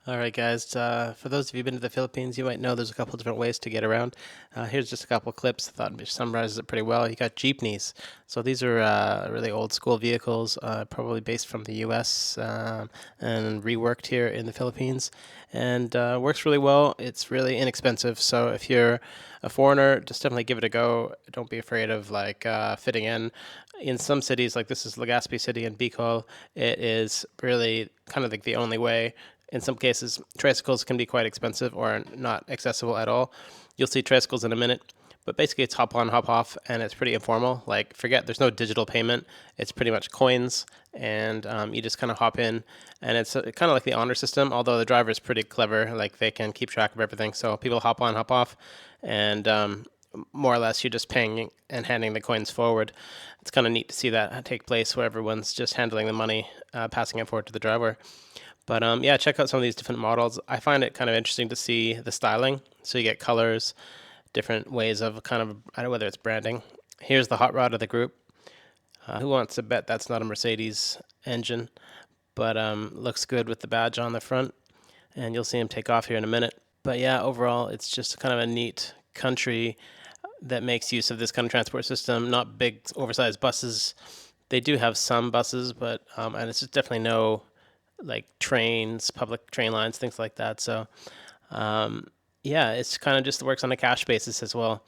All right, guys. For those of you who've been to the Philippines, you might know there's a couple different ways to get around. Here's just a couple clips. I thought it summarizes it pretty well. You got Jeepneys. So these are really old school vehicles, probably based from the U.S. And reworked here in the Philippines, and works really well. It's really inexpensive. So if you're a foreigner, just definitely give it a go. Don't be afraid of fitting in. In some cities, like this is Legazpi City in Bicol, it is really kind of like the only way. In some cases, tricycles can be quite expensive or not accessible at all. You'll see tricycles in a minute, but basically it's hop on, hop off, and it's pretty informal. Like, forget there's no digital payment. It's pretty much coins, and you just kind of hop in, and it's kind of like the honor system. Although the driver is pretty clever, like they can keep track of everything. So people hop on, hop off, and more or less you're just paying and handing the coins forward. It's kind of neat to see that take place where everyone's just handling the money, passing it forward to the driver. But yeah, check out some of these different models. I find it kind of interesting to see the styling. So you get colors, different ways of kind of, I don't know whether it's branding. Here's the hot rod of the group. Who wants to bet that's not a Mercedes engine? But looks good with the badge on the front. And you'll see him take off here in a minute. But yeah, overall, it's just kind of a neat country that makes use of this kind of transport system. Not big, oversized buses. They do have some buses, but and it's just definitely no like trains, public train lines, things like that. So, yeah, it's kind of just works on a cash basis as well.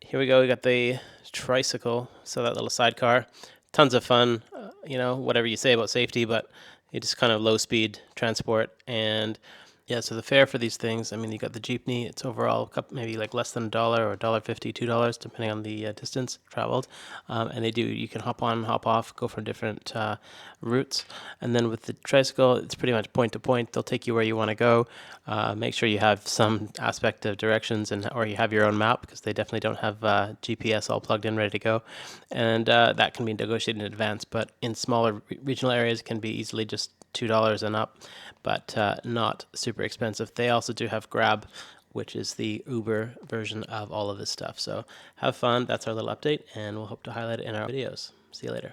Here we go. We got the Tricycle, so that little sidecar. Tons of fun. Whatever you say about safety, but it just kind of low speed transport. And yeah, so the fare for these things, I mean, you got the Jeepney. It's overall maybe like less than $1 or $1.50, $2, depending on the distance traveled. And you can hop on, hop off, go from different routes. And then with the Tricycle, it's pretty much point to point. They'll take you where you want to go. Make sure you have some aspect of directions or you have your own map, because they definitely don't have GPS all plugged in, ready to go. And that can be negotiated in advance. But in smaller regional areas, it can be easily just $2 and up, but not super expensive. They also do have Grab, which is the Uber version of all of this stuff. So have fun. That's our little update, and we'll hope to highlight it in our videos. See you later.